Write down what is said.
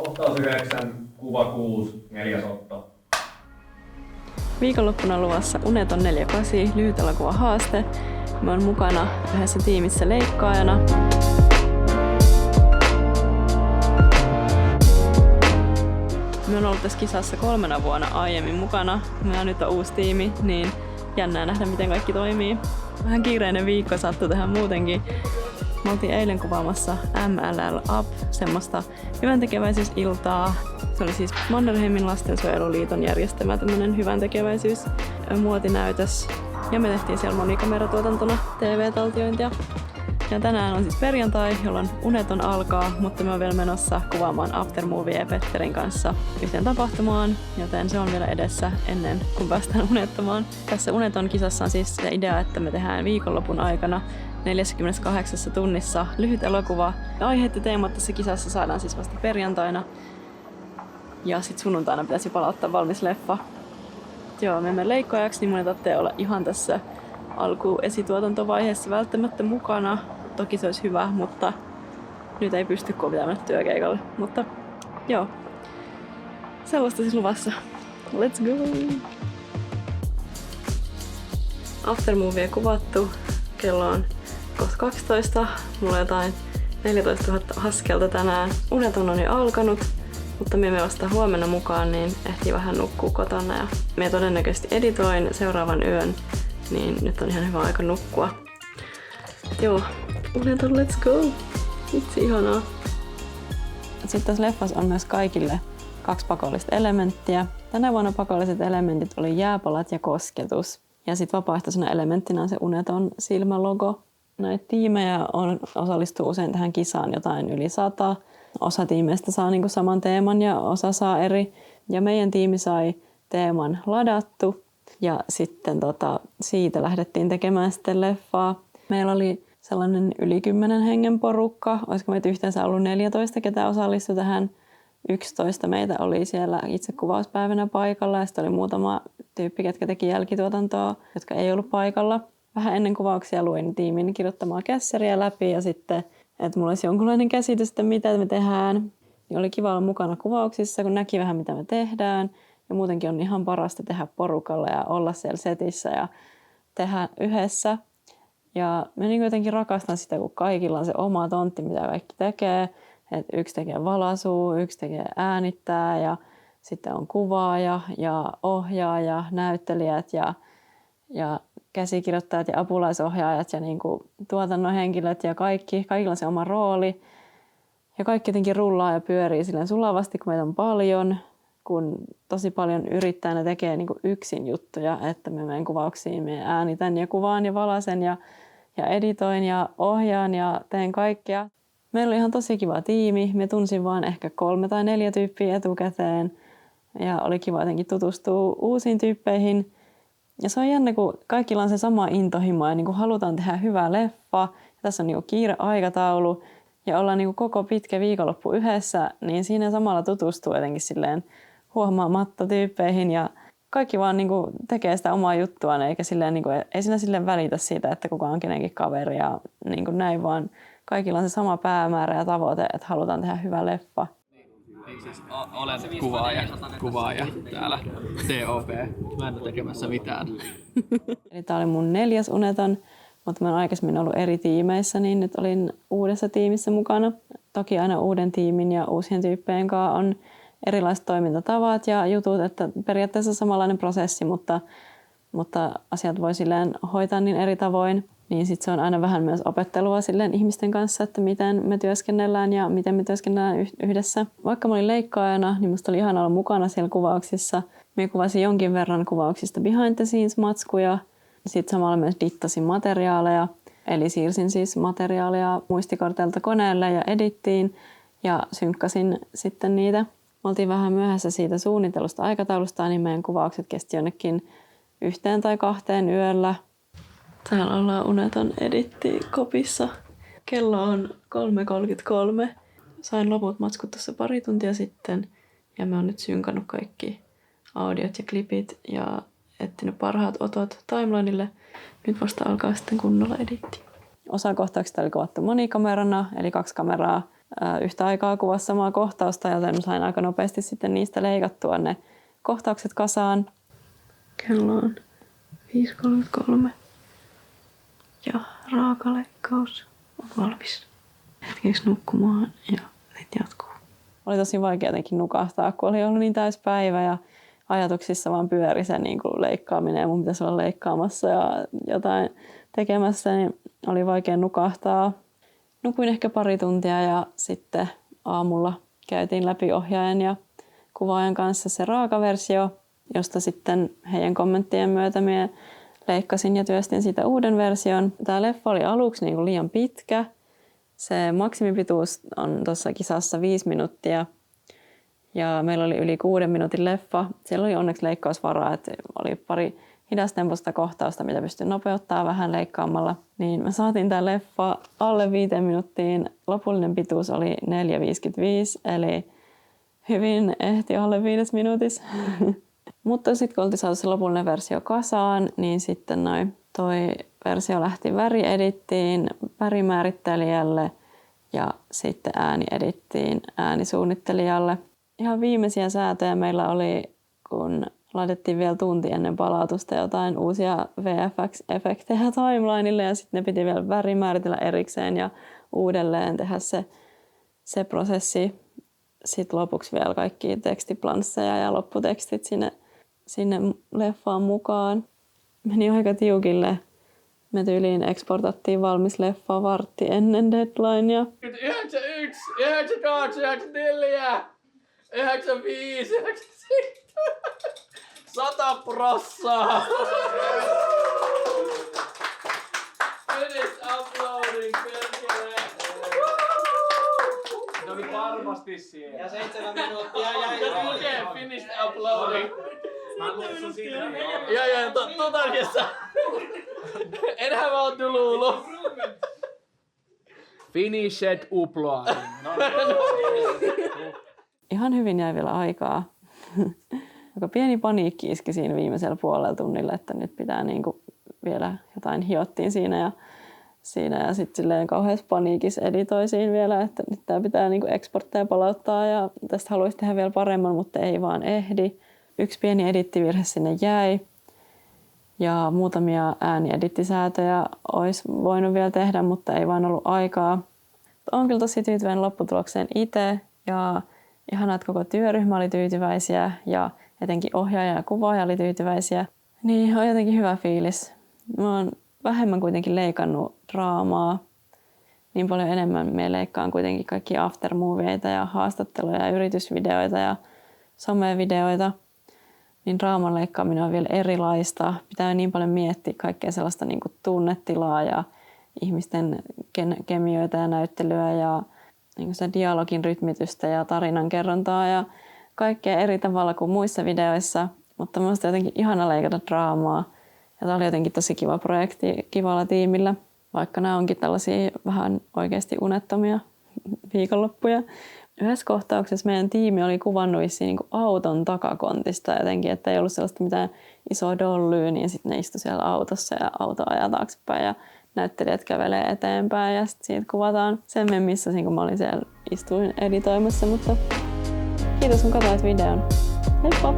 Kohtaus 9, kuva 6, 4 Otto. Viikonloppuna luvassa Uneton 4.8 lyhytelokuva haaste. Mä oon mukana yhdessä tiimissä leikkaajana. Mä oon ollut tässä kisassa 3 vuonna aiemmin mukana. Meillä nyt on uusi tiimi, niin jännää nähdä miten kaikki toimii. Vähän kiireinen viikko sattui tähän muutenkin. Me oltiin eilen kuvaamassa MLL Up, semmoista hyväntekeväisyysiltaa. Se oli siis Mannerheimin lastensuojeluliiton järjestämä tämmönen hyväntekeväisyysmuotinäytös. Ja me tehtiin siellä monikameratuotantona TV-taltiointia. Ja tänään on siis perjantai, jolloin Uneton alkaa, mutta me on vielä menossa kuvaamaan Aftermovie Petterin kanssa yhteen tapahtumaan, joten se on vielä edessä ennen kuin päästään unettomaan. Tässä Uneton kisassa on siis se idea, että me tehdään viikonlopun aikana 48 tunnissa lyhyt elokuva. Aiheet ja teemat tässä kisassa saadaan siis vasta perjantaina. Ja sit sunnuntaina pitäisi palauttaa valmis leffa. Joo, me emme leikkaajaksi, niin mun ei tarvitse olla ihan tässä alkuesituotantovaiheessa välttämättä mukana. Toki se olisi hyvä, mutta nyt ei pysty, kun pitää mennä työkeikalle. Mutta joo, sellaista siis luvassa. Let's go! Aftermovie kuvattu. Kello on kohta 12. Mulla on jotain 14 000 askelta tänään. Uneton on jo alkanut, mutta me emme vasta huomenna mukaan, niin ehtii vähän nukkuu kotona. Ja me todennäköisesti editoin seuraavan yön, niin nyt on ihan hyvä aika nukkua. Joo, Uneton, let's go! Itse ihanaa. Sitten tässä leffassa on myös kaikille 2 pakollista elementtiä. Tänä vuonna pakolliset elementit oli jääpalat ja kosketus. Ja sitten vapaaehtoisena elementtinä on se Uneton silmälogo. Näitä tiimejä osallistuu usein tähän kisaan jotain yli 100. Osa tiimeistä saa niinku saman teeman ja osa saa eri. Ja meidän tiimi sai teeman ladattu. Ja sitten siitä lähdettiin tekemään sitten leffaa. Meillä oli sellainen yli 10 hengen porukka. Olisiko meitä yhteensä ollut 14, ketä osallistui tähän. 11 meitä oli siellä itse kuvauspäivänä paikalla ja sitten oli muutama tyyppi, ketkä teki jälkituotantoa, jotka ei ollut paikalla. Vähän ennen kuvauksia luin tiimin kirjoittamaa kässäriä läpi ja sitten, että mulla olisi jonkunlainen käsitys, että mitä me tehdään. Niin oli kiva olla mukana kuvauksissa, kun näki vähän mitä me tehdään. Ja muutenkin on ihan parasta tehdä porukalla ja olla siellä setissä ja tehdä yhdessä. Ja mä niin jotenkin rakastan sitä, kun kaikilla on se oma tontti, mitä kaikki tekee. Että yksi tekee valaisua, yksi tekee äänittää ja sitten on kuvaaja ja ohjaaja, näyttelijät ja käsikirjoittajat ja apulaisohjaajat ja niin kuin tuotannon henkilöt ja kaikilla on se oma rooli. Ja kaikki jotenkin rullaa ja pyörii silleen sulavasti, kun meitä on paljon, kun tosi paljon yrittää ne tekee niin kuin yksin juttuja, että me menen kuvauksiin, me äänitän ja kuvaan ja valasen ja editoin ja ohjaan ja teen kaikkea. Meillä oli ihan tosi kiva tiimi. Me tunsin vaan ehkä 3 tai 4 tyyppiä etukäteen. Ja oli kiva jotenkin tutustua uusiin tyyppeihin. Ja se on jännä, kun kaikilla on se sama intohimo ja niin kuin halutaan tehdä hyvää leffa. Ja tässä on niin kuin kiire aikataulu ja ollaan niin kuin koko pitkä viikonloppu yhdessä. Niin siinä samalla tutustuu jotenkin silleen huomaamatta tyyppeihin ja kaikki vaan niin kuin tekee sitä omaa juttuaan. Eikä silleen, niin kuin, ei siinä silleen välitä siitä, että kuka on kenenkin kaveri ja niin kuin näin vaan. Kaikilla on se sama päämäärä ja tavoite, että halutaan tehdä hyvä leffa. Siis olen kuvaaja täällä TOP. Mä en ole tekemässä mitään. Eli tää oli mun 4. Uneton, mutta mä oon aikaisemmin ollut eri tiimeissä, niin nyt olin uudessa tiimissä mukana. Toki aina uuden tiimin ja uusien tyyppien kanssa on erilaiset toimintatavat ja jutut, että periaatteessa samanlainen prosessi, mutta asiat voi silleen hoitaa niin eri tavoin. Niin sitten se on aina vähän myös opettelua silleen ihmisten kanssa, että miten me työskennellään ja miten me työskennellään yhdessä. Vaikka mä olin leikkaajana, niin musta oli ihana olla mukana siellä kuvauksissa. Mä kuvasin jonkin verran kuvauksista behind the scenes -matskuja. Sitten samalla myös dittasin materiaaleja. Eli siirsin siis materiaalia muistikorteilta koneelle ja edittiin ja synkkasin sitten niitä. Me oltiin vähän myöhässä siitä suunnitelusta aikataulusta, niin meidän kuvaukset kesti jonnekin 1 tai 2 yöllä. Täällä ollaan Uneton editti-kopissa. Kello on 3.33. Sain loput matskut tuossa pari tuntia sitten. Ja mä oon nyt synkannut kaikki audiot ja klipit ja etsinyt parhaat otot timelinelle. Nyt vasta alkaa sitten kunnolla editti. Osa kohtauksista oli kuvattu monikamerana, eli 2 kameraa. yhtä aikaa kuvasi samaa kohtausta, joten sain aika nopeasti sitten niistä leikattua ne kohtaukset kasaan. Kello on 5.33 ja raakaleikkaus on valmis. Hetkeksi nukkumaan ja sitten jatkuu. Oli tosi vaikea jotenkin nukahtaa, kun oli ollut niin täys päivä ja ajatuksissa vaan pyöri se niin kuin leikkaaminen ja mun pitäisi olla leikkaamassa ja jotain tekemässä, niin oli vaikea nukahtaa. Nukuin ehkä pari tuntia ja sitten aamulla käytiin läpi ohjaajan ja kuvaajan kanssa se raakaversio, josta sitten heidän kommenttien myötä minä leikkasin ja työstin siitä uuden version. Tämä leffa oli aluksi niin kuin liian pitkä. Se maksimipituus on tuossa kisassa 5 minuuttia ja meillä oli yli 6 minuutin leffa. Siellä oli onneksi leikkausvaraa, että oli pari hidastempoista kohtausta, mitä pystyin nopeuttaa vähän leikkaamalla. Niin me saatiin tämä leffa alle 5 minuuttiin. Lopullinen pituus oli 4.55, eli hyvin ehti alle 5 minuutissa. Mutta sitten kun oltiin saatu se lopullinen versio kasaan, niin sitten toi versio lähti väriedittiin värimäärittelijälle ja sitten ääniedittiin äänisuunnittelijalle. Ihan viimeisiä säätöjä meillä oli, kun laitettiin vielä tunti ennen palautusta jotain uusia VFX-efektejä timelinelle ja sitten ne piti vielä värimääritellä erikseen ja uudelleen tehdä se prosessi. Sitten lopuksi vielä kaikki tekstiplansseja ja lopputekstit sinne leffaan mukaan. Meni aika tiukille. Me tyyliin eksportattiin valmis leffa vartti ennen deadlinea. 91, 92, 94, 95, 97, 100%! Finish uploading, perkele! Se oli varmasti siellä. Ja 7 minuuttia jäi. Ja lukee finish uploading. Mä luin sun siitä. Ja totarkessa. Enhän mä oon Tululu. Finished uploading. Ihan hyvin jäi vielä aikaa. Aika pieni paniikki iski siinä viimeisellä puolella tunnilla, että nyt pitää niinku vielä jotain hiottiin siinä ja sitten silleen kauheassa paniikissa editoisiin vielä, että nyt tää pitää niinku exportteja palauttaa ja tästä haluaisi tehdä vielä paremman, mutta ei vaan ehdi. Yksi pieni edittivirhe sinne jäi ja muutamia ääniedittisäätöjä olisi voinut vielä tehdä, mutta ei vaan ollut aikaa. Olen kyllä tosi tyytyväinen lopputulokseen itse ja ihanaa, että koko työryhmä oli tyytyväisiä ja etenkin ohjaaja ja kuvaaja oli tyytyväisiä. Niin on jotenkin hyvä fiilis. Mä oon vähemmän kuitenkin leikannut draamaa. Niin paljon enemmän me leikkaan kuitenkin kaikki aftermovieita ja haastatteluja ja yritysvideoita ja somevideoita. Niin draaman leikkaaminen on vielä erilaista. Pitää niin paljon miettiä kaikkea sellaista niin kuin tunnetilaa ja ihmisten kemioita ja näyttelyä ja niin sitä dialogin rytmitystä ja tarinan kerrontaa ja kaikkea eri tavalla kuin muissa videoissa. Mutta minusta jotenkin ihana leikata draamaa. Ja tämä oli jotenkin tosi kiva projekti kivalla tiimillä, vaikka nämä onkin tällaisia vähän oikeasti unettomia viikonloppuja. Yhdessä kohtauksessa meidän tiimi oli kuvannut niin kuin auton takakontista jotenkin, että ei ollut sellaista mitään isoa dollyä, niin sitten ne istui siellä autossa ja auto ajaa taaksepäin ja näyttelijät kävelee eteenpäin ja sitten siitä kuvataan sen missä kun mä olin siellä istuin editoimassa, mutta kiitos kun katsoit videon. Heippa!